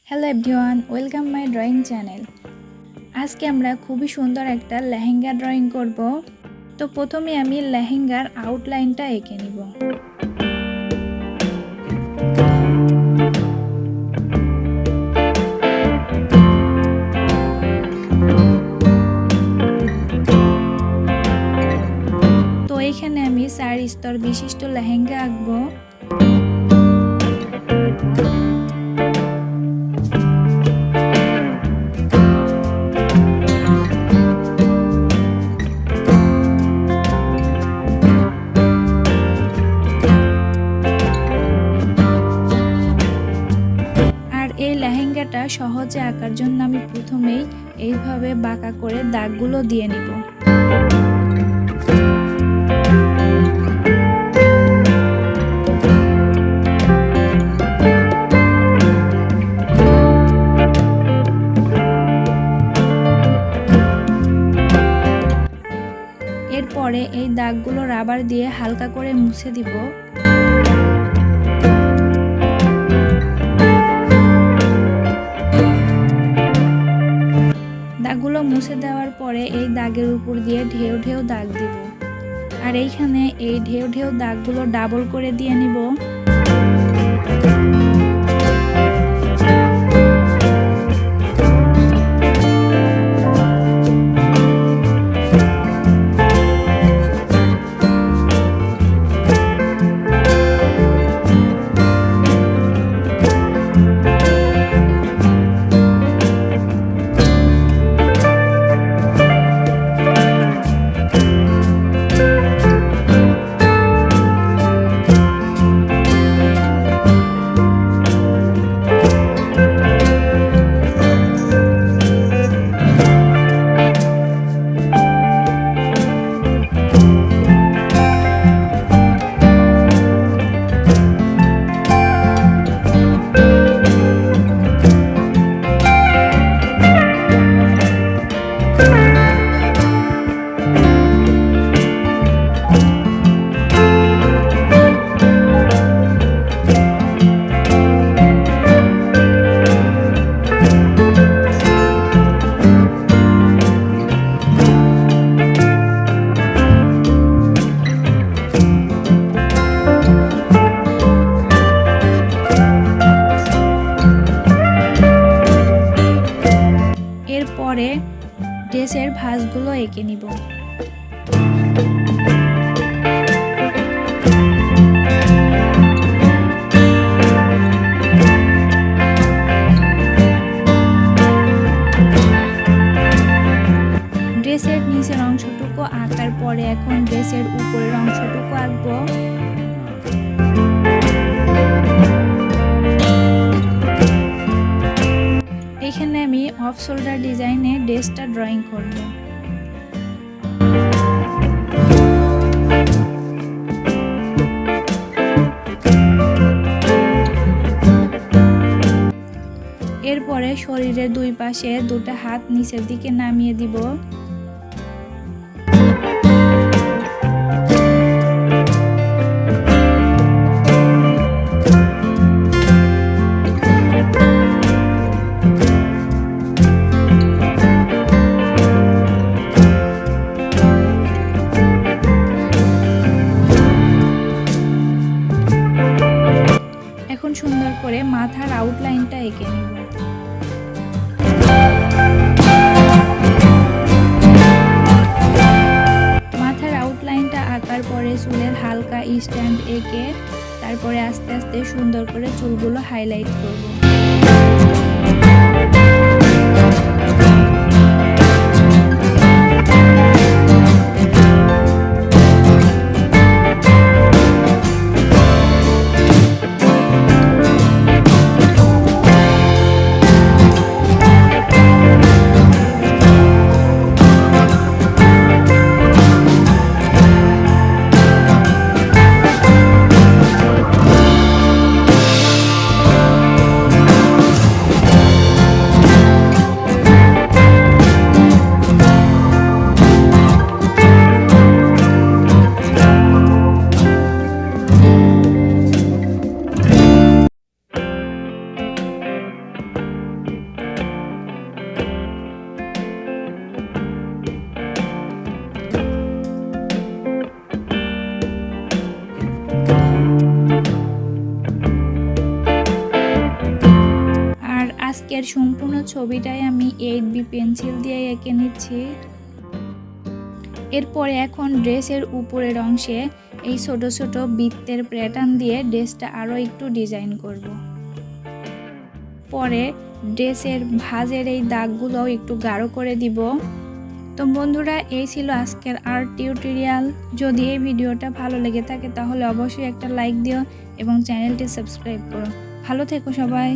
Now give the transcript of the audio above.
Hello everyone, welcome my drawing channel. আজকে আমরা খুবই সুন্দর একটা লেহেঙ্গা ড্রয়িং করব। তো প্রথমে আমি লেহেঙ্গার আউটলাইনটা এঁকে নিব। তো এখানে আমি 4 স্তর বিশিষ্ট লেহেঙ্গা আঁকবো। এই লেহেঙ্গাটা সহজে আঁকার জন্য আমি প্রথমেই এইভাবে বাঁকা করে দাগগুলো দিয়ে নিব। এরপরে এই দাগগুলো রাবার দিয়ে হালকা করে মুছে দিব। দাগগুলো মুছে দেওয়ার পরে এই দাগের উপর দিয়ে ঢেউ ঢেউ দাগ দিব। আর এইখানে এই ঢেউ ঢেউ দাগগুলো ডাবল করে দিয়ে নিব। এরপরে ড্রেসের ভাঁজগুলো এঁকে নিব। ড্রেসের নিচের অংশটুকু আঁকার পরে এখন ড্রেসের উপরের অংশটুকু আঁকবো। এখানে আমি অফ শোল্ডার ডিজাইনে ড্রেসটা ড্রয়িং করব। এরপরে শরীরের দুই পাশে দুটো হাত নিচের দিকে নামিয়ে দিব। এখন সুন্দর করে মাথার আউটলাইনটা এঁকে নিব। মাথার আউটলাইনটা আঁকার পরে চুলের হালকা স্ট্যান্ড এঁকে তারপরে আস্তে আস্তে সুন্দর করে চুলগুলো হাইলাইট করব। আজকের সম্পূর্ণ ছবিটাই আমি 8B পেন্সিল দিয়ে এঁকে নিচ্ছি। এরপরে এখন ড্রেসের উপরের অংশে এই ছোট ছোট বৃত্তের প্যাটার্ন দিয়ে ড্রেসটা আরও একটু ডিজাইন করব। পরে ড্রেসের ভাঁজের এই দাগগুলোও একটু গাঢ় করে দিব। তো বন্ধুরা, এই ছিল আজকের আর্ট টিউটোরিয়াল। যদি এই ভিডিওটা ভালো লেগে থাকে তাহলে অবশ্যই একটা লাইক দিও এবং চ্যানেলটি সাবস্ক্রাইব করো। ভালো থেকো সবাই।